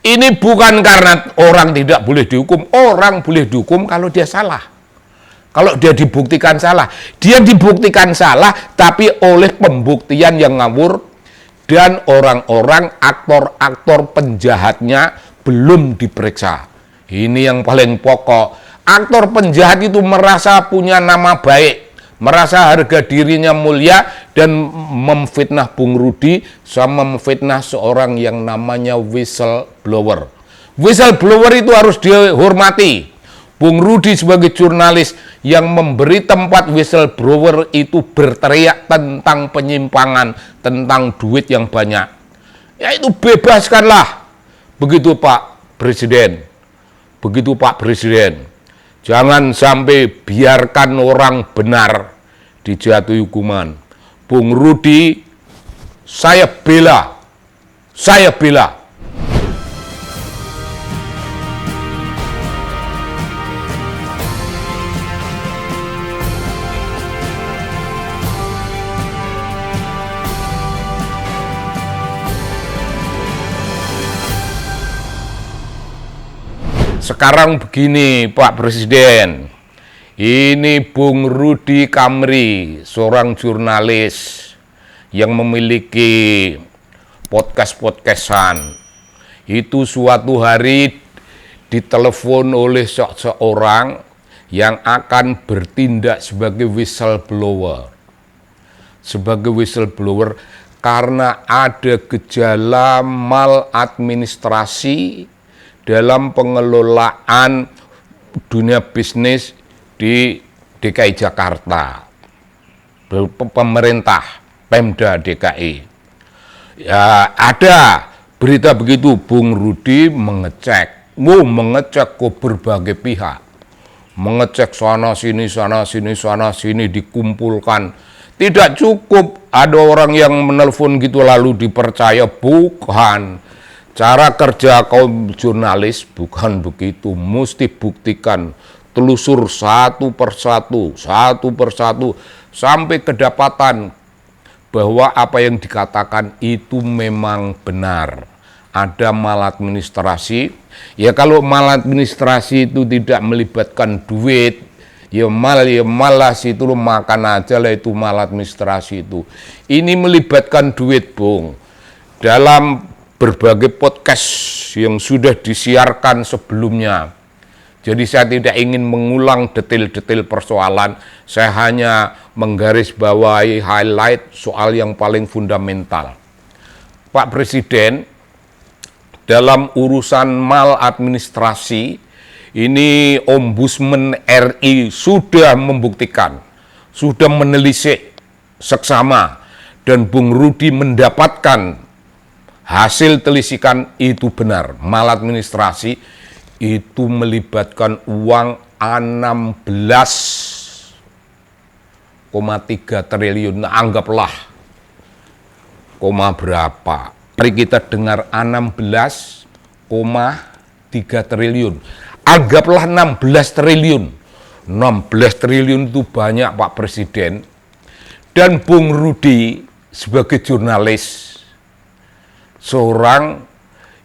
Ini bukan karena orang tidak boleh dihukum, orang boleh dihukum kalau dia salah. Kalau dia dibuktikan salah, dia dibuktikan salah, tapi oleh pembuktian yang ngawur dan orang-orang aktor-aktor penjahatnya belum diperiksa. Ini yang paling pokok. Aktor penjahat itu merasa punya nama baik, merasa harga dirinya mulia, dan memfitnah Bung Rudi sama memfitnah seorang yang namanya whistleblower. Whistleblower itu harus dihormati. Bung Rudi sebagai jurnalis yang memberi tempat whistleblower itu berteriak tentang penyimpangan, tentang duit yang banyak. Ya itu bebaskanlah. Begitu Pak Presiden. Begitu Pak Presiden. Jangan sampai biarkan orang benar dijatuhi hukuman. Bung Rudi, saya bela. Saya bela. Sekarang begini Pak Presiden, ini Bung Rudi Kamri, seorang jurnalis yang memiliki podcast-podcastan. Itu suatu hari ditelepon oleh seseorang yang akan bertindak sebagai whistleblower. Sebagai whistleblower karena ada gejala maladministrasi dalam pengelolaan dunia bisnis di DKI Jakarta, pemerintah Pemda DKI. Ya ada berita begitu. Bung Rudi mengecek ke berbagai pihak, mengecek sana sini dikumpulkan. Tidak cukup ada orang yang menelpon gitu lalu dipercaya, bukan. Cara kerja kaum jurnalis bukan begitu, mesti buktikan, telusur satu persatu, sampai kedapatan bahwa apa yang dikatakan itu memang benar. Ada maladministrasi, ya kalau maladministrasi itu tidak melibatkan duit, ya malas itu lo makan aja lah itu maladministrasi itu. Ini melibatkan duit, Bung. Dalam berbagai podcast yang sudah disiarkan sebelumnya. Jadi saya tidak ingin mengulang detail-detail persoalan, saya hanya menggarisbawahi highlight soal yang paling fundamental. Pak Presiden, dalam urusan maladministrasi, ini Ombudsman RI sudah membuktikan, sudah menelisik seksama, dan Bung Rudi mendapatkan hasil telisikan itu benar. Maladministrasi itu melibatkan uang 16,3 triliun. Nah, anggaplah koma berapa. Mari kita dengar 16,3 triliun. Anggaplah 16 triliun. 16 triliun itu banyak Pak Presiden. Dan Bung Rudi sebagai jurnalis, seorang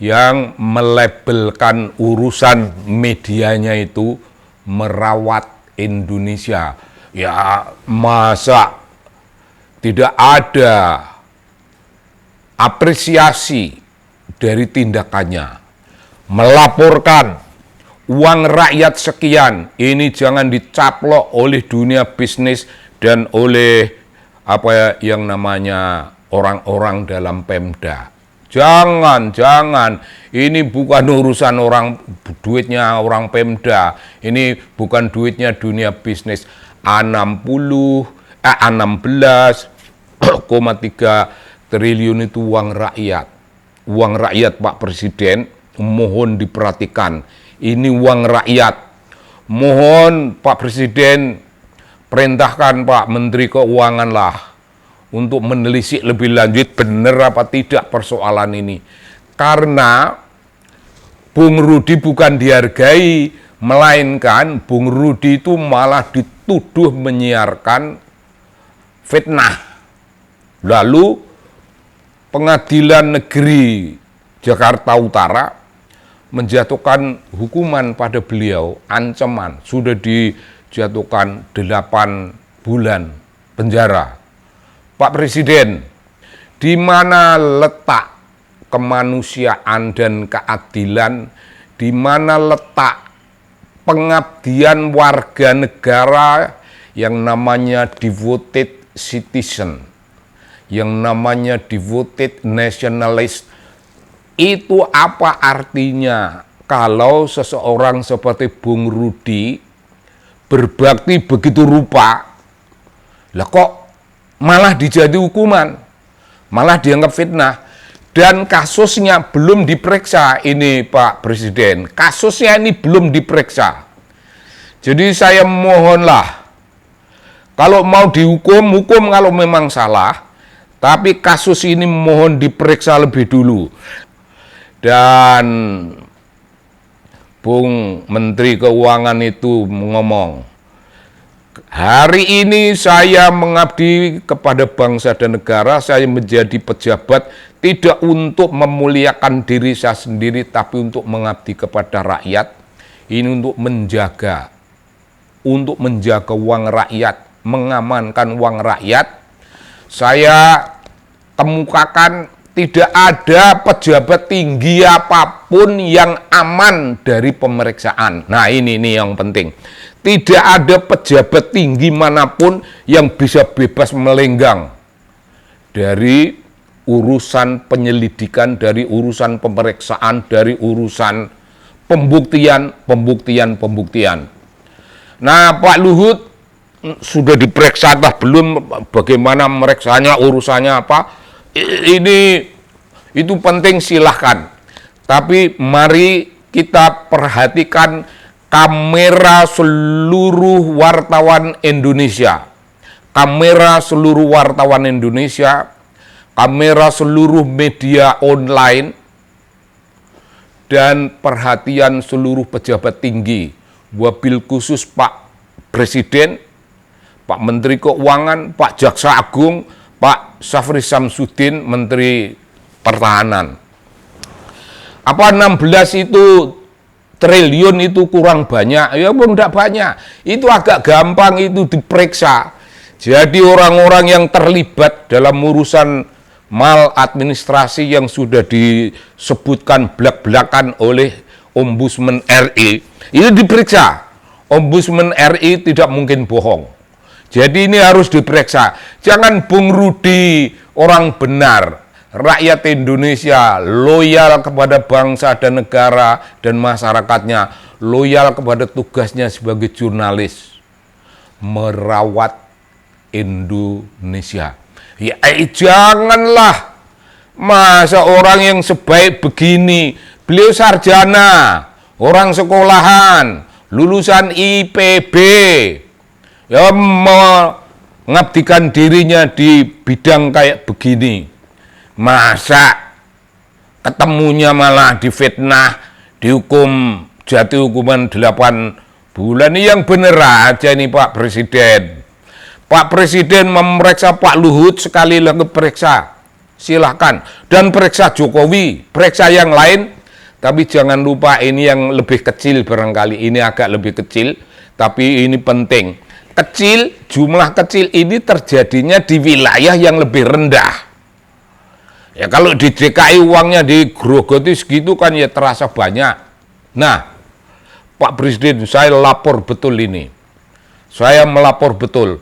yang melabelkan urusan medianya itu merawat Indonesia. Ya masa tidak ada apresiasi dari tindakannya. Melaporkan uang rakyat sekian, ini jangan dicaplok oleh dunia bisnis dan oleh apa yang namanya orang-orang dalam Pemda. Jangan, ini bukan urusan duitnya orang Pemda, ini bukan duitnya dunia bisnis. 16,3 triliun itu uang rakyat. Uang rakyat Pak Presiden, mohon diperhatikan. Ini uang rakyat. Mohon Pak Presiden perintahkan Pak Menteri Keuangan lah untuk menelisik lebih lanjut benar apa tidak persoalan ini. Karena Bung Rudi bukan dihargai, melainkan Bung Rudi itu malah dituduh menyiarkan fitnah. Lalu Pengadilan Negeri Jakarta Utara menjatuhkan hukuman pada beliau, ancaman, sudah dijatuhkan 8 bulan penjara. Pak Presiden, di mana letak kemanusiaan dan keadilan, di mana letak pengabdian warga negara yang namanya devoted citizen, yang namanya devoted nationalist? Itu apa artinya kalau seseorang seperti Bung Rudi berbakti begitu rupa, lah kok malah dijadi hukuman, malah dianggap fitnah, dan kasusnya belum diperiksa ini Pak Presiden, kasusnya ini belum diperiksa. Jadi saya mohonlah, kalau mau dihukum, hukum kalau memang salah, tapi kasus ini mohon diperiksa lebih dulu. Dan Bung Menteri Keuangan itu ngomong, hari ini saya mengabdi kepada bangsa dan negara, saya menjadi pejabat tidak untuk memuliakan diri saya sendiri, tapi untuk mengabdi kepada rakyat. Ini untuk menjaga uang rakyat, mengamankan uang rakyat. Saya kemukakan tidak ada pejabat tinggi apapun yang aman dari pemeriksaan. Nah ini yang penting. Tidak ada pejabat tinggi manapun yang bisa bebas melenggang dari urusan penyelidikan, dari urusan pemeriksaan, dari urusan pembuktian. Nah Pak Luhut sudah diperiksa atau belum, bagaimana meriksanya, urusannya apa? Itu penting, silahkan. Tapi mari kita perhatikan kamera seluruh wartawan Indonesia. Kamera seluruh wartawan Indonesia, kamera seluruh media online, dan perhatian seluruh pejabat tinggi, wabil khusus Pak Presiden, Pak Menteri Keuangan, Pak Jaksa Agung, Pak Syafri Samsudin, Menteri Pertahanan. Apa 16 itu triliun itu kurang banyak? Ya tidak banyak. Itu agak gampang itu diperiksa. Jadi orang-orang yang terlibat dalam urusan maladministrasi yang sudah disebutkan belak-belakan oleh Ombudsman RI, itu diperiksa. Ombudsman RI tidak mungkin bohong. Jadi ini harus diperiksa. Jangan Bung Rudi orang benar, rakyat Indonesia loyal kepada bangsa dan negara dan masyarakatnya, loyal kepada tugasnya sebagai jurnalis, merawat Indonesia. Ya janganlah, masa orang yang sebaik begini, beliau sarjana, orang sekolahan, lulusan IPB, ya mengabdikan dirinya di bidang kayak begini, masa ketemunya malah difitnah, dihukum jatuh hukuman 8 bulan. Ini yang bener aja nih Pak Presiden. Pak Presiden memeriksa Pak Luhut, sekali lagi periksa, silahkan. Dan periksa Jokowi, periksa yang lain, tapi jangan lupa ini yang lebih kecil barangkali, ini agak lebih kecil, tapi ini penting. Kecil, jumlah kecil ini terjadinya di wilayah yang lebih rendah. Ya kalau di DKI uangnya digerogoti segitu kan ya terasa banyak. Nah, Pak Presiden, saya lapor betul ini. Saya melapor betul.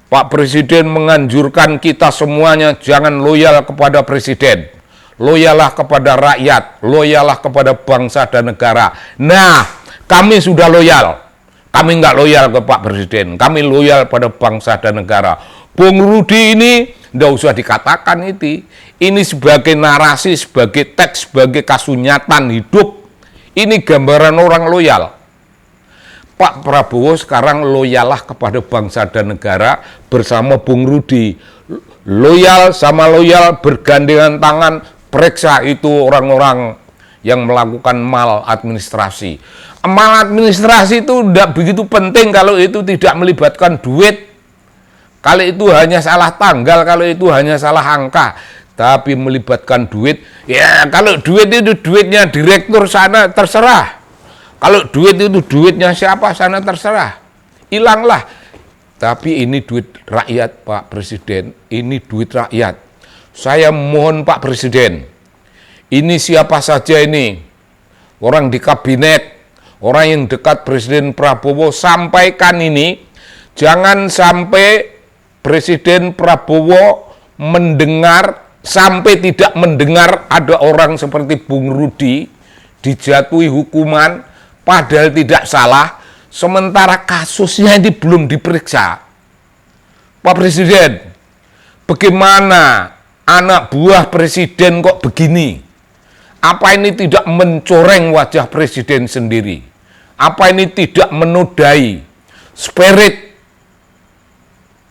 Pak Presiden menganjurkan kita semuanya jangan loyal kepada Presiden. Loyalah kepada rakyat, loyalah kepada bangsa dan negara. Nah, kami sudah loyal. Kami nggak loyal ke Pak Presiden, kami loyal pada bangsa dan negara. Bung Rudi ini nggak usah dikatakan itu. Ini sebagai narasi, sebagai teks, sebagai kasunyatan hidup. Ini gambaran orang loyal. Pak Prabowo sekarang loyalah kepada bangsa dan negara bersama Bung Rudi. Loyal sama loyal bergandengan tangan, periksa itu orang-orang yang melakukan maladministrasi. Maladministrasi itu tidak begitu penting kalau itu tidak melibatkan duit, kalau itu hanya salah tanggal, kalau itu hanya salah angka. tapi melibatkan duit, ya kalau duit itu duitnya direktur sana terserah. Kalau duit itu duitnya siapa sana terserah. Hilanglah. Tapi ini duit rakyat, Pak Presiden. Ini duit rakyat. Saya mohon Pak Presiden, ini siapa saja ini, orang di kabinet, orang yang dekat Presiden Prabowo, sampaikan ini. Jangan sampai Presiden Prabowo mendengar, sampai tidak mendengar ada orang seperti Bung Rudi dijatuhi hukuman padahal tidak salah, sementara kasusnya ini belum diperiksa. Pak Presiden, bagaimana anak buah Presiden kok begini? Apa ini tidak mencoreng wajah Presiden sendiri? Apa ini tidak menodai spirit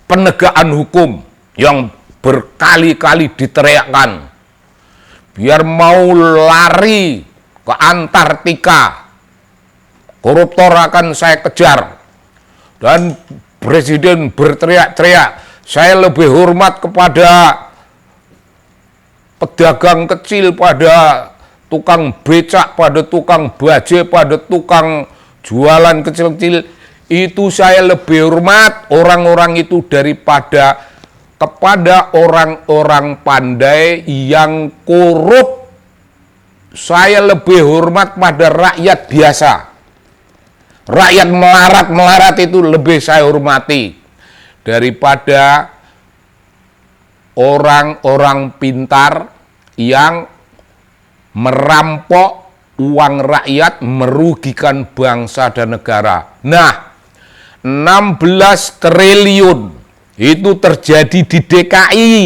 penegakan hukum yang berkali-kali diteriakkan? Biar mau lari ke Antartika, koruptor akan saya kejar. Dan Presiden berteriak-teriak, saya lebih hormat kepada pedagang kecil, pada tukang becak, pada tukang baje, pada tukang jualan kecil-kecil. Itu saya lebih hormat orang-orang itu daripada kepada orang-orang pandai yang korup. Saya lebih hormat pada rakyat biasa. Rakyat melarat-melarat itu lebih saya hormati daripada orang-orang pintar yang merampok uang rakyat, merugikan bangsa dan negara. Nah, 16 triliun itu terjadi di DKI,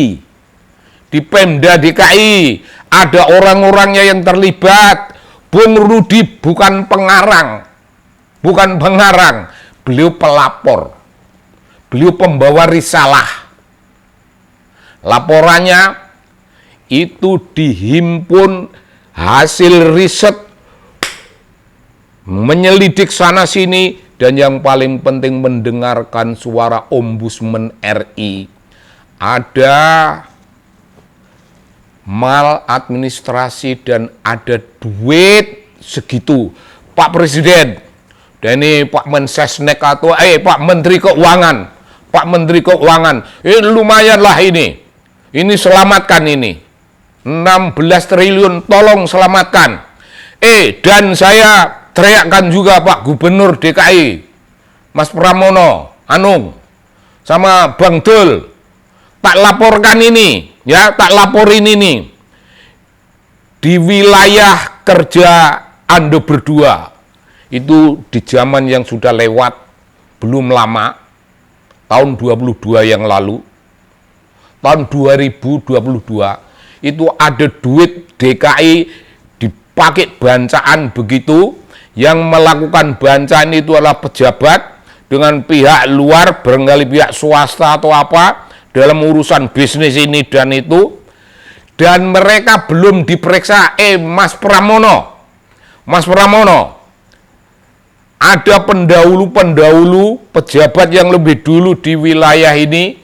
di Pemda DKI. Ada orang-orangnya yang terlibat. Bung Rudi bukan pengarang, beliau pelapor, beliau pembawa risalah. Laporannya itu dihimpun hasil riset, menyelidik sana sini, dan yang paling penting mendengarkan suara Ombudsman RI. Ada maladministrasi dan ada duit segitu. Pak Presiden, dan ini Pak Mensesnek atau Pak Menteri Keuangan, lumayanlah ini selamatkan ini 16 triliun, tolong selamatkan. Dan saya teriakkan juga Pak Gubernur DKI, Mas Pramono Anung, sama Bang Dul, tak laporkan ini, ya, tak laporin ini di wilayah kerja Anda berdua. Itu di zaman yang sudah lewat, belum lama, tahun 22 yang lalu, tahun 2022, itu ada duit DKI dipakai bancaan begitu. Yang melakukan bancaan itu adalah pejabat dengan pihak luar, barangkali pihak swasta atau apa, dalam urusan bisnis ini dan itu. Dan mereka belum diperiksa. Mas Pramono, ada pendahulu-pendahulu pejabat yang lebih dulu di wilayah ini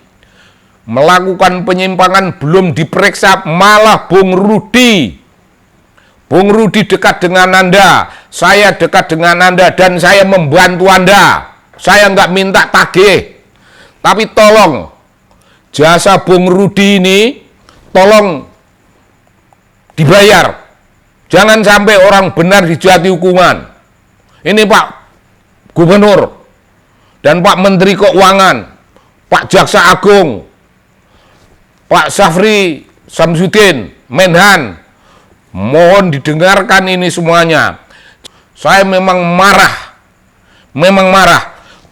melakukan penyimpangan, belum diperiksa, malah Bung Rudi dekat dengan Anda, saya dekat dengan Anda, dan saya membantu Anda. Saya nggak minta tagih, tapi tolong jasa Bung Rudi ini tolong dibayar. Jangan sampai orang benar dijatuhi hukuman. Ini Pak Gubernur dan Pak Menteri Keuangan, Pak Jaksa Agung, Pak Syafri Samsudin, Menhan, mohon didengarkan ini semuanya. Saya memang marah.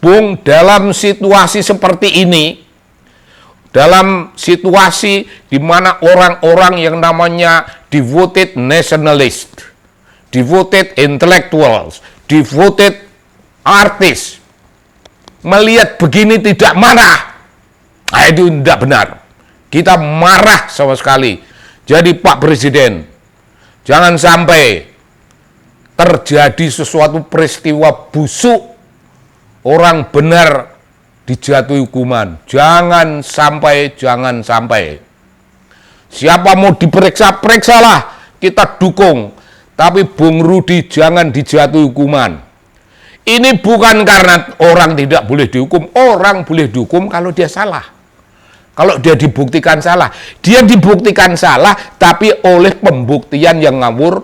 Bung, dalam situasi seperti ini, dalam situasi di mana orang-orang yang namanya devoted nationalist, devoted intellectuals, devoted artist, melihat begini tidak marah, itu tidak benar. Kita marah sama sekali. Jadi Pak Presiden, jangan sampai terjadi sesuatu peristiwa busuk, orang benar dijatuhi hukuman. Jangan sampai. Siapa mau diperiksa, periksalah, kita dukung. Tapi Bung Rudi jangan dijatuhi hukuman. Ini bukan karena orang tidak boleh dihukum, orang boleh dihukum kalau dia salah. Kalau dia dibuktikan salah, dia dibuktikan salah, tapi oleh pembuktian yang ngawur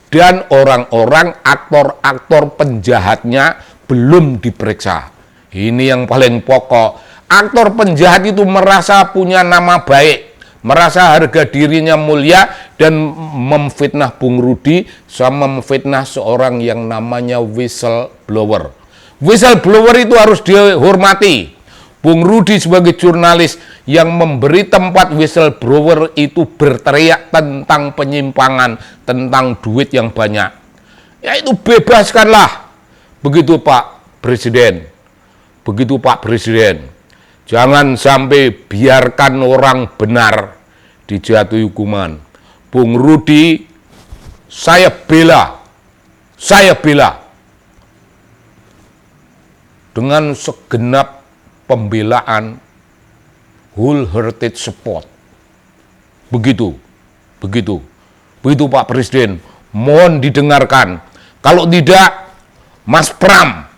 dan orang-orang aktor-aktor penjahatnya belum diperiksa. Ini yang paling pokok. Aktor penjahat itu merasa punya nama baik, merasa harga dirinya mulia, dan memfitnah Bung Rudi sama memfitnah seorang yang namanya whistleblower. Whistleblower itu harus dihormati. Bung Rudi sebagai jurnalis yang memberi tempat whistleblower itu berteriak tentang penyimpangan, tentang duit yang banyak. Ya itu bebaskanlah. Begitu Pak Presiden. Begitu Pak Presiden. Jangan sampai biarkan orang benar dijatuhi hukuman. Bung Rudi, saya bela dengan segenap pembelaan, wholehearted support. Begitu Pak Presiden, mohon didengarkan. Kalau tidak, Mas Pram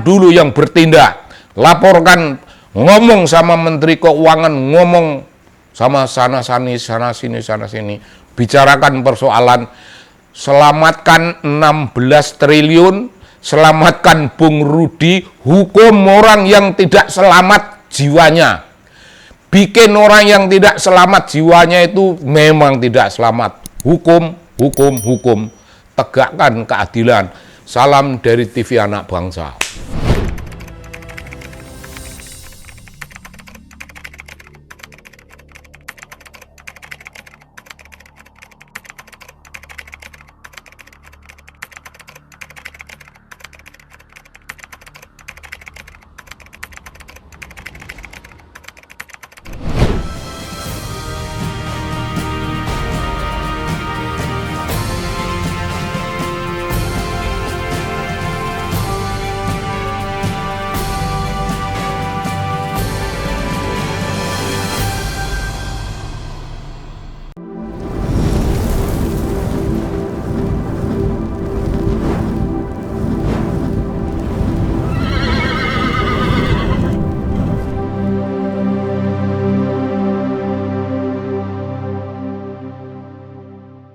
dulu yang bertindak. Laporkan, ngomong sama Menteri Keuangan, ngomong sama sana sini, bicarakan persoalan, selamatkan 16 triliun, selamatkan Bung Rudi, hukum orang yang tidak selamat jiwanya. Bikin orang yang tidak selamat jiwanya itu memang tidak selamat. Hukum, tegakkan keadilan. Salam dari TV Anak Bangsa.